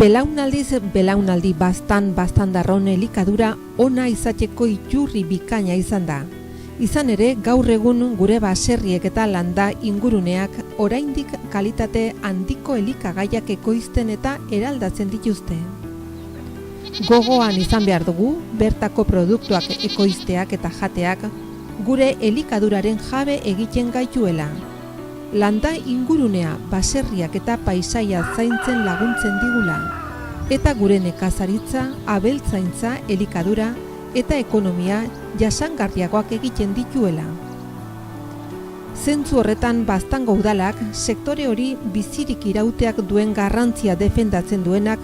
Belaunaldiz belaunaldi baztan-darron elikadura ona izateko iturri bikaina izan da. Izan ere, gaur egun gure baserriek eta landa inguruneak oraindik kalitate handiko elikagaiak ekoizten eta eraldatzen dituzte. Gogoan izan behar dugu, bertako produktuak ekoizteak eta jateak gure elikaduraren jabe egiten gaituela. Landa ingurunea, baserriak eta paisaia zaintzen laguntzen digula, eta gure nekazaritza, abeltzaintza, elikadura eta ekonomia jasangarriagoak egiten dituela. Zentzu horretan Baztango udalak sektore hori bizirik irauteak duen garrantzia defendatzen duenak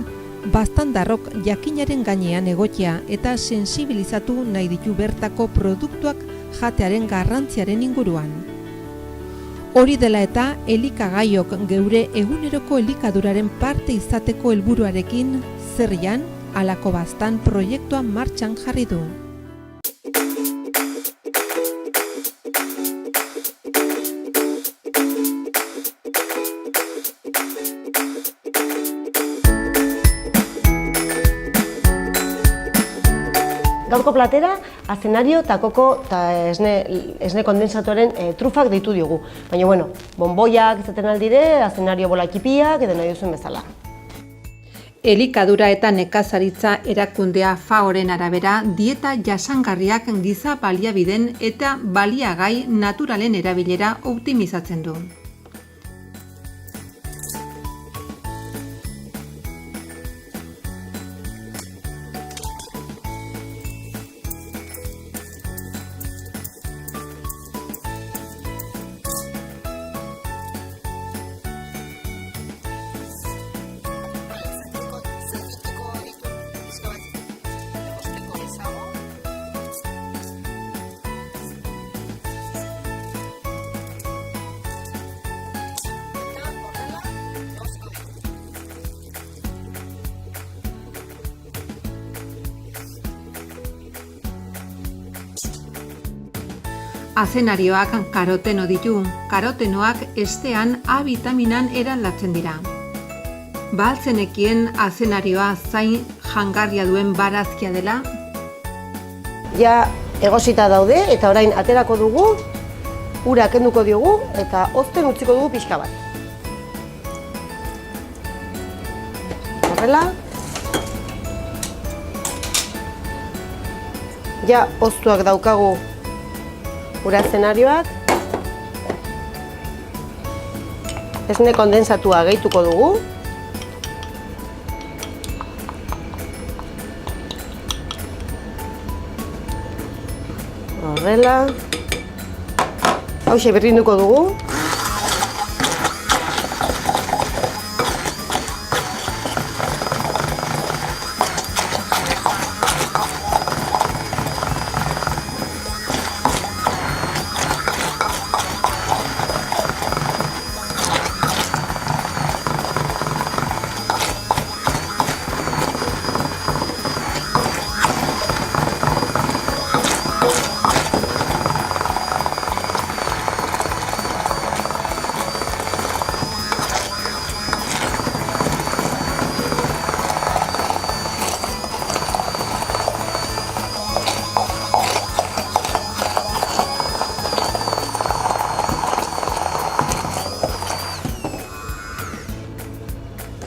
baztandarrok jakinaren gainean egotea eta sensibilizatu nahi ditu bertako produktuak jatearen garrantziaren inguruan. Hori dela eta elikagaiok geure eguneroko elikaduraren parte izateko helburuarekin zerrian halako baztan proiektua martxan jarri du. Gaurko platera, azenario eta koko eta esne kondensatoren trufak deitu diogu. Baina, bonboiak izaten aldire, azenario bola txipiak edo nahi duzuen bezala. Elikadura eta nekazaritza erakundea FAOren arabera, dieta jasangarriak giza baliabideen eta baliagai naturalen erabilera optimizatzen du. Azenarioak karoteno ditu. Karotenoak hestean A vitaminan eraldatzen dira. Baltzenekien azenarioa zain jangarria duen barazkia dela? Ja egosita daude eta orain aterako dugu, ura kenduko diogu eta hozten utziko dugu pixka bat. Horrela. Ja hoztuak daukagu gure azenarioak, esne kondensatua gehituko dugu. Horrela. Hauxe berrinduko dugu.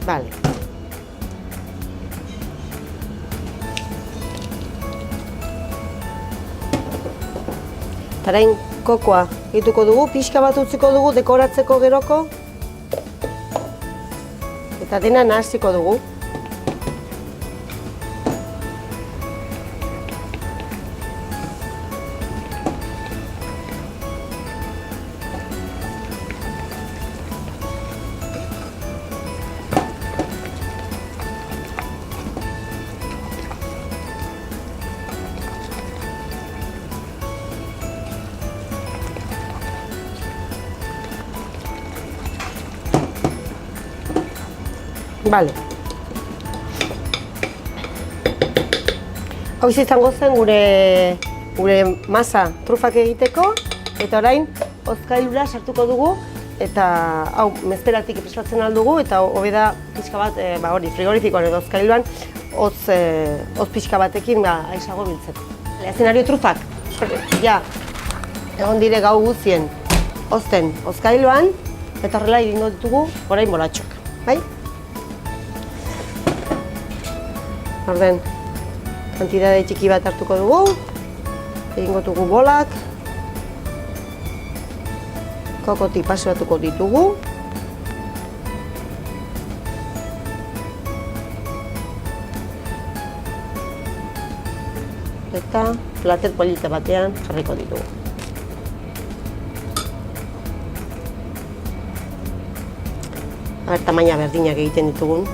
Vale. Orain kokoa egituko dugu, pixka bat utziko dugu dekoratzeko geroko eta dena nahaziko dugu. Bale. Hau izango zen gure masa trufak egiteko eta orain hozkailura sartuko dugu eta hau mezperatik prestatzen aldugu, eta hobe da pixka bat, frigorifikoan edo hozkailuan, hotz pixka batekin aisago biltzeko. Eszenario trufak, egon dire gau guztien hozten hozkailuan, eta horrela egingo ditugu orain bolatxok, bai? Orden, kantidade txiki bat hartuko dugu, egingo dugu bolak, kokoti pasuratuko ditugu. Eta plater polita batean jarriko ditugu. Tamaina berdinak egiten ditugun.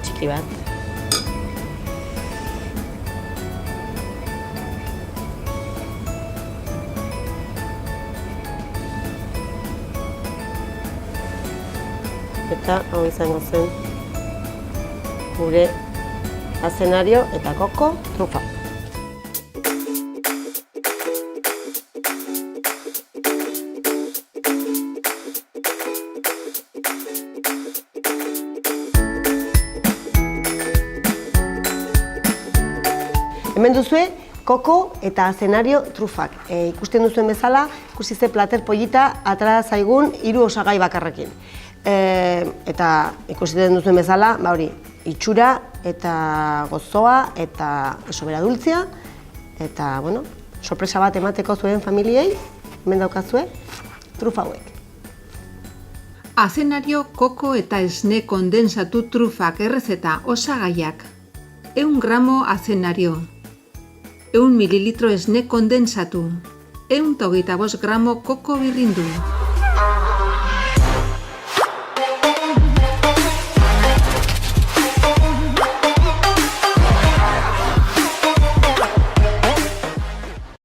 Txiki bat. Eta hau izango zen gure azenario eta koko trufa. Hemen duzue koko eta azenario trufak. Ikusten duzuen bezala, ikusi ze plater pollita atera zaigun 3 osagai bakarrekin. Eta ikusten duzuen bezala, itxura eta gozoa eta sobera dultzea. Eta, sorpresa bat emateko zuen familiei, hemen daukazue, trufa hauek. Azenario, koko eta esne kondensatu trufak errezeta osagaiak. 100 gramo azenario. 100 mililitro esne kondensatu, 125 gramo koko birrindu,